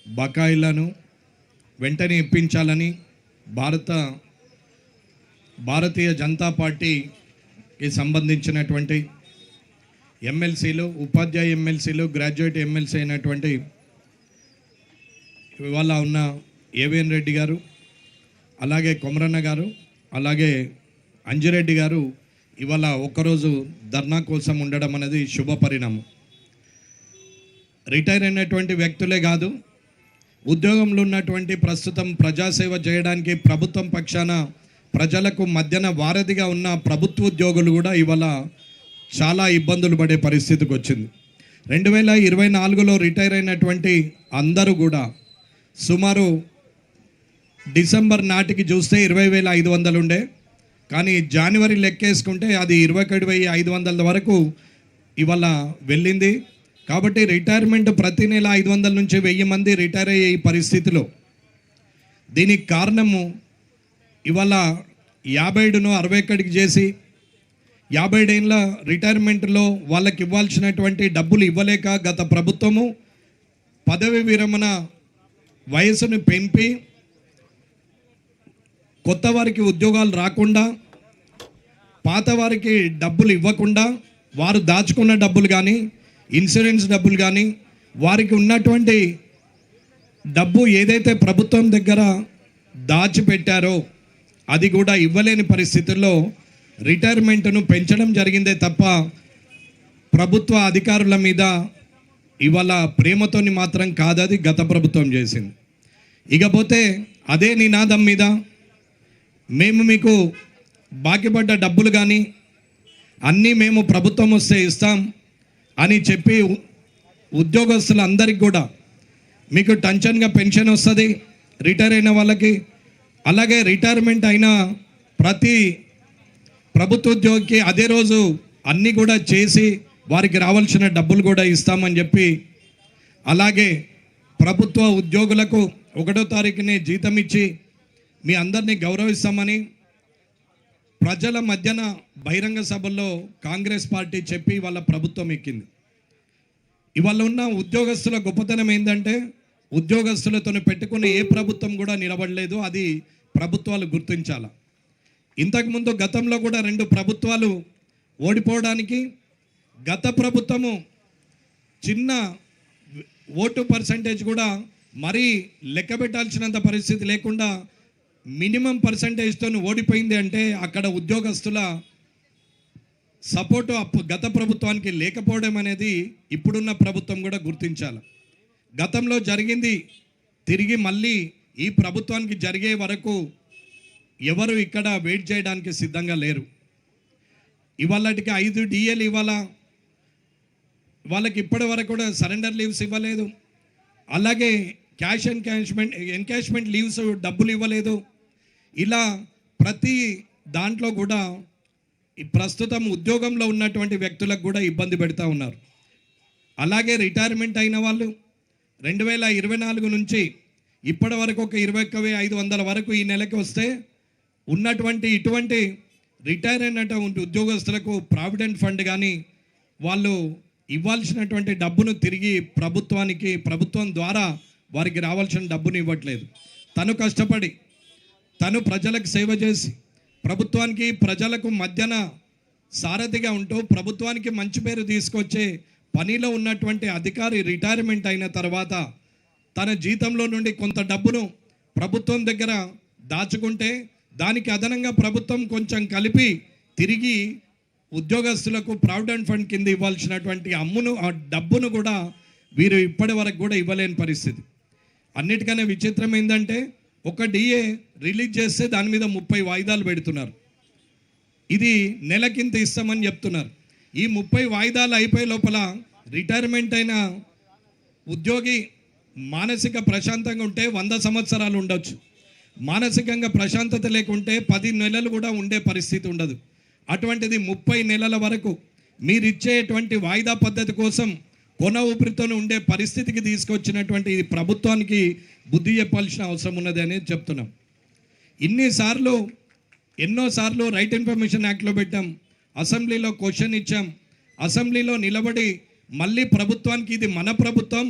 బకాయిలను వెంటనే ఇప్పించాలని భారతీయ జనతా పార్టీకి సంబంధించినటువంటి ఎమ్మెల్సీలు, ఉపాధ్యాయ ఎమ్మెల్సీలు, గ్రాడ్యుయేట్ ఎమ్మెల్సీ అయినటువంటి ఇవాళ ఉన్న ఏవిఎన్ రెడ్డి గారు, అలాగే కొమరన్న గారు, అలాగే అంజిరెడ్డి గారు ఇవాళ ఒక్కరోజు ధర్నా కోసం ఉండడం అనేది శుభ పరిణామం. రిటైర్ అయినటువంటి వ్యక్తులే కాదు, ఉద్యోగంలో ఉన్నటువంటి ప్రస్తుతం ప్రజాసేవ చేయడానికి ప్రభుత్వం పక్షాన ప్రజలకు మధ్యన వారధిగా ఉన్న ప్రభుత్వ ఉద్యోగులు కూడా ఇవాళ చాలా ఇబ్బందులు పడే పరిస్థితికి వచ్చింది. 2024లో రిటైర్ అయినటువంటి అందరూ కూడా సుమారు డిసెంబర్ నాటికి చూస్తే 20,500 ఉండే, కానీ జనవరి లెక్కేసుకుంటే అది 21,500 వరకు ఇవాళ వెళ్ళింది. కాబట్టి రిటైర్మెంట్ ప్రతి నెల 500 నుంచి 1000 మంది రిటైర్ అయ్యే ఈ పరిస్థితిలో దీనికి కారణము ఇవాళ 57ను 61కి చేసి 50 ఏళ్ళ రిటైర్మెంట్లో వాళ్ళకి ఇవ్వాల్సినటువంటి డబ్బులు ఇవ్వలేక గత ప్రభుత్వము పదవి విరమణ వయసును పెంపి కొత్త వారికి ఉద్యోగాలు రాకుండా, పాత వారికి డబ్బులు ఇవ్వకుండా, వారు దాచుకున్న డబ్బులు కానీ, ఇన్సూరెన్స్ డబ్బులు కానీ, వారికి ఉన్నటువంటి డబ్బు ఏదైతే ప్రభుత్వం దగ్గర దాచిపెట్టారో అది కూడా ఇవ్వలేని పరిస్థితుల్లో రిటైర్మెంట్ను పెంచడం జరిగిందే తప్ప ప్రభుత్వ అధికారుల మీద ఇవాళ ప్రేమతోని మాత్రం కాదది గత ప్రభుత్వం చేసింది. ఇకపోతే అదే నినాదం మీద మేము మీకు బాకీపడ్డ డబ్బులు కానీ అన్నీ మేము ప్రభుత్వం వస్తే ఇస్తాం అని చెప్పి ఉద్యోగస్తులందరికీ కూడా మీకు టెన్షన్గా పెన్షన్ వస్తుంది రిటైర్ అయిన వాళ్ళకి, అలాగే రిటైర్మెంట్ అయిన ప్రతి ప్రభుత్వ ఉద్యోగికి అదే రోజు అన్నీ కూడా చేసి వారికి రావాల్సిన డబ్బులు కూడా ఇస్తామని చెప్పి, అలాగే ప్రభుత్వ ఉద్యోగులకు 1వ తారీఖునే జీతం ఇచ్చి మీ అందరినీ గౌరవిస్తామని ప్రజల మధ్యన బహిరంగ సభల్లో కాంగ్రెస్ పార్టీ చెప్పి వాళ్ళ ప్రభుత్వం ఎక్కింది. ఇవాళ ఉన్న ఉద్యోగస్తుల గొప్పతనం ఏంటంటే ఉద్యోగస్తులతో పెట్టుకున్న ఏ ప్రభుత్వం కూడా నిలబడలేదు. అది ప్రభుత్వాలు గుర్తించాల. ఇంతకుముందు గతంలో కూడా 2 ప్రభుత్వాలు ఓడిపోవడానికి గత ప్రభుత్వము చిన్న ఓటు పర్సంటేజ్ కూడా మరీ లెక్క పెట్టాల్సినంత పరిస్థితి లేకుండా మినిమం పర్సంటేజ్తో ఓడిపోయింది అంటే అక్కడ ఉద్యోగస్తుల సపోర్టు గత ప్రభుత్వానికి లేకపోవడం అనేది ఇప్పుడున్న ప్రభుత్వం కూడా గుర్తించాలి. గతంలో జరిగింది తిరిగి మళ్ళీ ఈ ప్రభుత్వానికి జరిగే వరకు ఎవరు ఇక్కడ వెయిట్ చేయడానికి సిద్ధంగా లేరు. ఇవాళకి 5 DAలు ఇవాళ వాళ్ళకి ఇప్పటి వరకు కూడా సరెండర్ లీవ్స్ ఇవ్వలేదు, అలాగే క్యాష్ ఎన్కాష్మెంట్ లీవ్స్ డబ్బులు ఇవ్వలేదు. ఇలా ప్రతి దాంట్లో కూడా ప్రస్తుతం ఉద్యోగంలో ఉన్నటువంటి వ్యక్తులకు కూడా ఇబ్బంది పెడతా ఉన్నారు. అలాగే రిటైర్మెంట్ అయిన వాళ్ళు 2024 నుంచి ఇప్పటి వరకు ఒక 21,500 వరకు ఈ నెలకి వస్తే ఉన్నటువంటి ఇటువంటి రిటైర్ అయినటువంటి ఉద్యోగస్తులకు ప్రావిడెంట్ ఫండ్ కానీ వాళ్ళు ఇవ్వాల్సినటువంటి డబ్బును తిరిగి ప్రభుత్వం ద్వారా వారికి రావాల్సిన డబ్బును ఇవ్వట్లేదు. తను కష్టపడి తను ప్రజలకు సేవ చేసి ప్రభుత్వానికి ప్రజలకు మధ్యన సారథిగా ఉంటూ ప్రభుత్వానికి మంచి పేరు తీసుకొచ్చే పనిలో ఉన్నటువంటి అధికారి రిటైర్మెంట్ అయిన తర్వాత తన జీతంలో నుండి కొంత డబ్బును ప్రభుత్వం దగ్గర దాచుకుంటే దానికి అదనంగా ప్రభుత్వం కొంచెం కలిపి తిరిగి ఉద్యోగస్తులకు ప్రావిడెంట్ ఫండ్ కింద ఇవ్వాల్సినటువంటి ఆ డబ్బును కూడా వీరు ఇప్పటి వరకు కూడా ఇవ్వలేని పరిస్థితి. అన్నిటికన్నా విచిత్రం ఏంటంటే ఒక DA రిలీజ్ చేస్తే దాని మీద 30 వాయిదాలు పెడుతున్నారు. ఇది నెలకింత ఇస్తామని చెప్తున్నారు. ఈ 30 వాయిదాలు అయిపోయే లోపల రిటైర్మెంట్ అయిన ఉద్యోగి మానసిక ప్రశాంతంగా ఉంటే 100 సంవత్సరాలు ఉండొచ్చు, మానసికంగా ప్రశాంతత లేకుంటే 10 నెలలు కూడా ఉండే పరిస్థితి ఉండదు. అటువంటిది 30 నెలల వరకు మీరిచ్చేటువంటి వాయిదా పద్ధతి కోసం కొన ఊపిరితో ఉండే పరిస్థితికి తీసుకొచ్చినటువంటి ఈ ప్రభుత్వానికి బుద్ధి చెప్పాల్సిన అవసరం ఉన్నది అనేది చెప్తున్నాం. ఎన్నోసార్లు రైట్ ఇన్ఫర్మేషన్ యాక్ట్లో పెట్టాం, అసెంబ్లీలో క్వశ్చన్ ఇచ్చాం, అసెంబ్లీలో నిలబడి మళ్ళీ ప్రభుత్వానికి ఇది మన ప్రభుత్వం,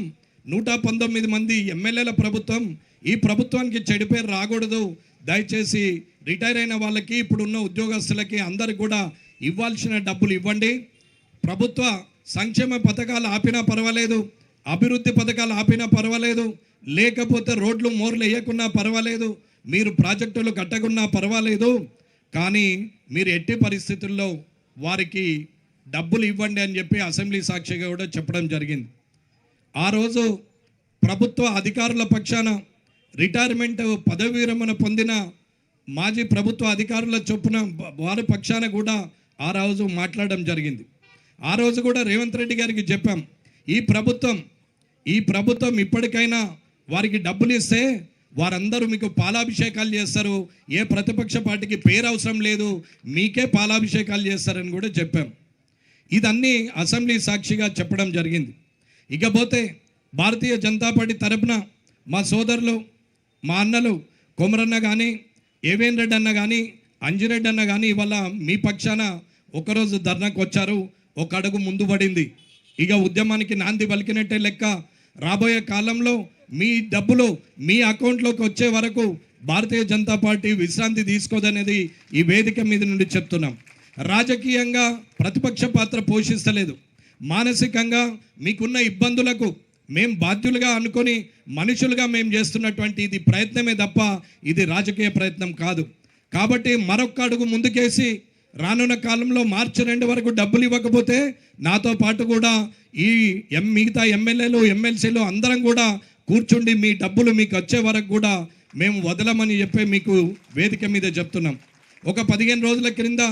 119 మంది ఎమ్మెల్యేల ప్రభుత్వం. ఈ ప్రభుత్వానికి చెడు పేరు రాకూడదు. దయచేసి రిటైర్ అయిన వాళ్ళకి, ఇప్పుడున్న ఉద్యోగస్తులకి అందరికి కూడా ఇవ్వాల్సిన డబ్బులు ఇవ్వండి. ప్రభుత్వ సంక్షేమ పథకాలు ఆపినా పర్వాలేదు, అభివృద్ధి పథకాలు ఆపినా పర్వాలేదు, లేకపోతే రోడ్లు మోర్లు వేయకున్నా పర్వాలేదు, మీరు ప్రాజెక్టులు కట్టకున్నా పర్వాలేదు, కానీ మీరు ఎట్టి పరిస్థితుల్లో వారికి డబ్బులు ఇవ్వండి అని చెప్పి అసెంబ్లీ సాక్షిగా కూడా చెప్పడం జరిగింది. ఆ రోజు ప్రభుత్వ అధికారుల పక్షాన రిటైర్మెంట్ పదవి విరమణ పొందిన మాజీ ప్రభుత్వ అధికారుల చొప్పున వారి పక్షాన కూడా ఆ రోజు మాట్లాడడం జరిగింది. ఆ రోజు కూడా రేవంత్ రెడ్డి గారికి చెప్పాం, ఈ ప్రభుత్వం ఇప్పటికైనా వారికి డబ్బులు ఇస్తే వారందరూ మీకు పాలాభిషేకాలు చేస్తారు, ఏ ప్రతిపక్ష పార్టీకి పేరు అవసరం లేదు, మీకే పాలాభిషేకాలు చేస్తారని కూడా చెప్పాం. ఇదన్నీ అసెంబ్లీ సాక్షిగా చెప్పడం జరిగింది. ఇకపోతే భారతీయ జనతా పార్టీ తరపున మా సోదరులు, మా అన్నలు కొమరన్న కానీ, ఏవేన్ రెడ్డి అన్న కానీ, అంజిరెడ్డి అన్న కానీ ఇవాళ మీ పక్షాన ఒకరోజు ధర్నాకు వచ్చారు. ఒక అడుగు ముందు పడింది. ఇక ఉద్యమానికి నాంది పలికినట్టే లెక్క. రాబోయే కాలంలో మీ డబ్బులు మీ అకౌంట్లోకి వచ్చే వరకు భారతీయ జనతా పార్టీ విశ్రాంతి తీసుకోదనేది ఈ వేదిక మీద నుండి చెప్తున్నాం. రాజకీయంగా ప్రతిపక్ష పాత్ర పోషిస్తలేదు. మానసికంగా మీకున్న ఇబ్బందులకు మేం బాధ్యులుగా అనుకొని మనుషులుగా మేము చేస్తున్నటువంటి ఇది ప్రయత్నమే తప్ప ఇది రాజకీయ ప్రయత్నం కాదు. కాబట్టి మరొక్క అడుగు ముందుకేసి రానున్న కాలంలో మార్చి 2 వరకు డబ్బులు ఇవ్వకపోతే నాతో పాటు కూడా ఈ మిగతా ఎమ్మెల్యేలు, ఎమ్మెల్సీలు అందరం కూడా కూర్చుండి మీ డబ్బులు మీకు వచ్చే వరకు కూడా మేము వదలమని చెప్పి మీకు వేదిక మీద చెప్తున్నాం. ఒక 15 రోజుల క్రింద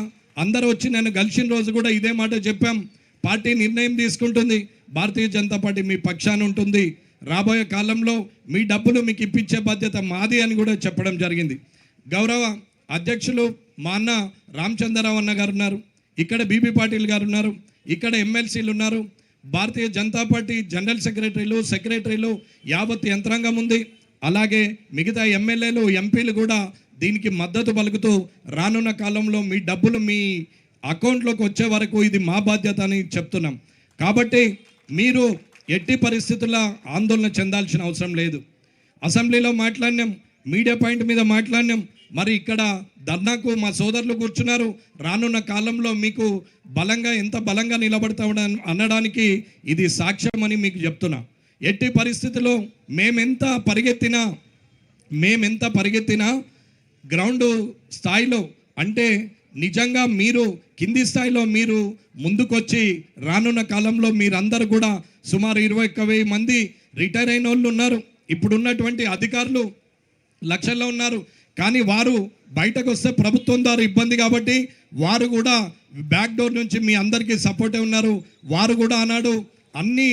అందరూ వచ్చి నన్ను కలిసిన రోజు కూడా ఇదే మాట చెప్పాం. పార్టీ నిర్ణయం తీసుకుంటుంది, భారతీయ జనతా పార్టీ మీ పక్షాన ఉంటుంది, రాబోయే కాలంలో మీ డబ్బులు మీకు ఇప్పించే బాధ్యత మాది అని కూడా చెప్పడం జరిగింది. గౌరవ అధ్యక్షులు మా అన్న రామచంద్రరావు అన్న గారు ఉన్నారు, ఇక్కడ బీబీ పాటిల్ గారు ఉన్నారు, ఇక్కడ ఎమ్మెల్సీలు ఉన్నారు, భారతీయ జనతా పార్టీ జనరల్ సెక్రటరీలు యావత్ యంత్రాంగం ఉంది. అలాగే మిగతా ఎమ్మెల్యేలు, ఎంపీలు కూడా దీనికి మద్దతు పలుకుతూ రానున్న కాలంలో మీ డబ్బులు మీ అకౌంట్లోకి వచ్చే వరకు ఇది మా బాధ్యత అని చెప్తున్నాం. కాబట్టి మీరు ఎట్టి పరిస్థితుల్లో ఆందోళన చెందాల్సిన అవసరం లేదు. అసెంబ్లీలో మాట్లాడినాం, మీడియా పాయింట్ మీద మాట్లాడినాం, మరి ఇక్కడ ధర్నాకు మా సోదరులు కూర్చున్నారు. రానున్న కాలంలో మీకు ఎంత బలంగా నిలబడతా అనడానికి ఇది సాక్ష్యం అని మీకు చెప్తున్నా. ఎట్టి పరిస్థితుల్లో మేమెంత పరిగెత్తినా గ్రౌండ్ స్థాయిలో, అంటే నిజంగా మీరు కింది స్థాయిలో మీరు ముందుకొచ్చి రానున్న కాలంలో మీరందరూ కూడా సుమారు 21,000 మంది రిటైర్ అయిన వాళ్ళు ఉన్నారు. ఇప్పుడున్నటువంటి అధికారులు లక్షల్లో ఉన్నారు. కానీ వారు బయటకు వస్తే ప్రభుత్వం ద్వారా ఇబ్బంది కాబట్టి వారు కూడా బ్యాక్ డోర్ నుంచి మీ అందరికీ సపోర్టే ఉన్నారు. వారు కూడా అన్నాడు, అన్ని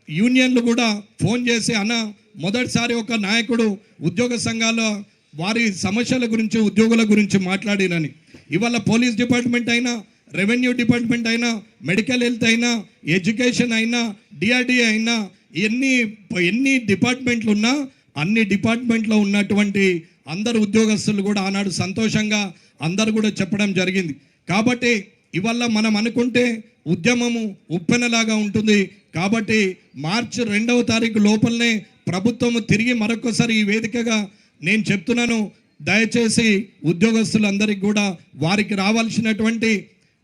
యూనియన్లు కూడా ఫోన్ చేసి అన్న మొదటిసారి ఒక నాయకుడు ఉద్యోగ సంఘాల వారి సమస్యల గురించి, ఉద్యోగుల గురించి మాట్లాడినని. ఇవాళ పోలీస్ డిపార్ట్మెంట్ అయినా, రెవెన్యూ డిపార్ట్మెంట్ అయినా, మెడికల్ హెల్త్ అయినా, ఎడ్యుకేషన్ అయినా, డిఆర్డిఏ అయినా, ఎన్ని డిపార్ట్మెంట్లు ఉన్నా అన్ని డిపార్ట్మెంట్లో ఉన్నటువంటి అందరు ఉద్యోగస్తులు కూడా ఆనాడు సంతోషంగా అందరు కూడా చెప్పడం జరిగింది. కాబట్టి ఇవాళ మనం అనుకుంటే ఉద్యమము ఉప్పెనలాగా ఉంటుంది. కాబట్టి మార్చి 2వ తారీఖు లోపలనే ప్రభుత్వము తిరిగి మరొకసారి ఈ వేదికగా నేను చెప్తున్నాను, దయచేసి ఉద్యోగస్తులందరికీ కూడా వారికి రావాల్సినటువంటి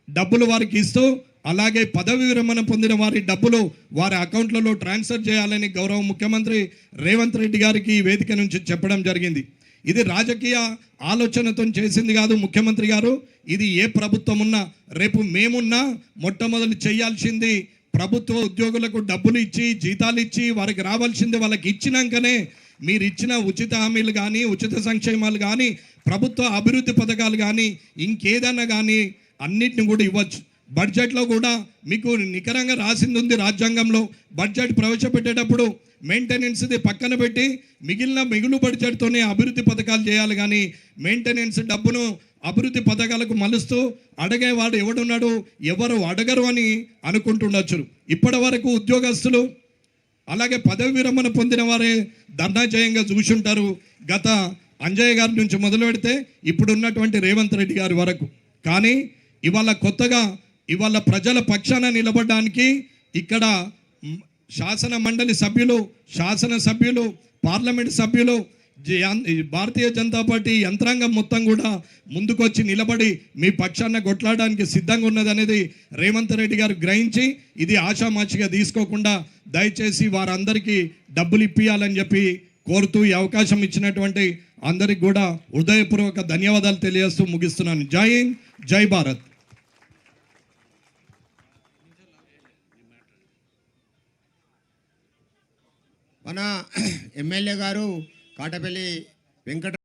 డబ్బులు వారికి ఇస్తూ, అలాగే పదవి విరమణ పొందిన వారి డబ్బులు వారి అకౌంట్లలో ట్రాన్స్ఫర్ చేయాలని గౌరవ ముఖ్యమంత్రి రేవంత్ రెడ్డి గారికి ఈ వేదిక నుంచి చెప్పడం జరిగింది. ఇది రాజకీయ ఆలోచనతో చేసింది కాదు ముఖ్యమంత్రి గారు. ఇది ఏ ప్రభుత్వం ఉన్నా, రేపు మేమున్నా మొట్టమొదటి చేయాల్సింది ప్రభుత్వ ఉద్యోగులకు డబ్బులు ఇచ్చి, జీతాలు ఇచ్చి, వారికి రావాల్సింది వాళ్ళకి ఇచ్చినాకనే మీరు ఇచ్చిన ఉచిత హామీలు కానీ, ఉచిత సంక్షేమాలు కానీ, ప్రభుత్వ అభివృద్ధి పథకాలు కానీ, ఇంకేదన్నా కానీ అన్నిటిని కూడా ఇవ్వచ్చు. బడ్జెట్లో కూడా మీకు నికరంగా రాసింది ఉంది. రాజ్యాంగంలో బడ్జెట్ ప్రవేశపెట్టేటప్పుడు మెయింటెనెన్స్ది పక్కన పెట్టి మిగులు బడ్జెట్తోనే అభివృద్ధి పథకాలు చేయాలి. కానీ మెయింటెనెన్స్ డబ్బును అభివృద్ధి పథకాలకు మలుస్తూ అడిగేవాడు ఎవడున్నాడు, ఎవరు అడగరు అని అనుకుంటుండొచ్చు. ఇప్పటి వరకు ఉద్యోగస్తులు అలాగే పదవి విరమణ పొందిన వారే ధర్నాజయంగా చూసుంటారు. గత అంజయ్య గారి నుంచి మొదలు పెడితే ఇప్పుడున్నటువంటి రేవంత్ రెడ్డి గారి వరకు. కానీ ఇవాళ కొత్తగా ఇవాళ ప్రజల పక్షాన నిలబడడానికి ఇక్కడ శాసన మండలి సభ్యులు, శాసనసభ్యులు, పార్లమెంట్ సభ్యులు, భారతీయ జనతా పార్టీ యంత్రాంగం మొత్తం కూడా ముందుకొచ్చి నిలబడి మీ పక్షాన కొట్లాడడానికి సిద్ధంగా ఉన్నదనేది రేవంత్ రెడ్డి గారు గ్రహించి ఇది ఆషామాషిగా తీసుకోకుండా దయచేసి వారందరికీ డబ్బులు ఇప్పియాలని చెప్పి కోరుతూ ఈ అవకాశం ఇచ్చినటువంటి అందరికి కూడా హృదయపూర్వక ధన్యవాదాలు తెలియజేస్తూ ముగిస్తున్నాను. జై హింద్, జై భారత్. మన ఎమ్మెల్యే గారు కాటపల్లి వెంకట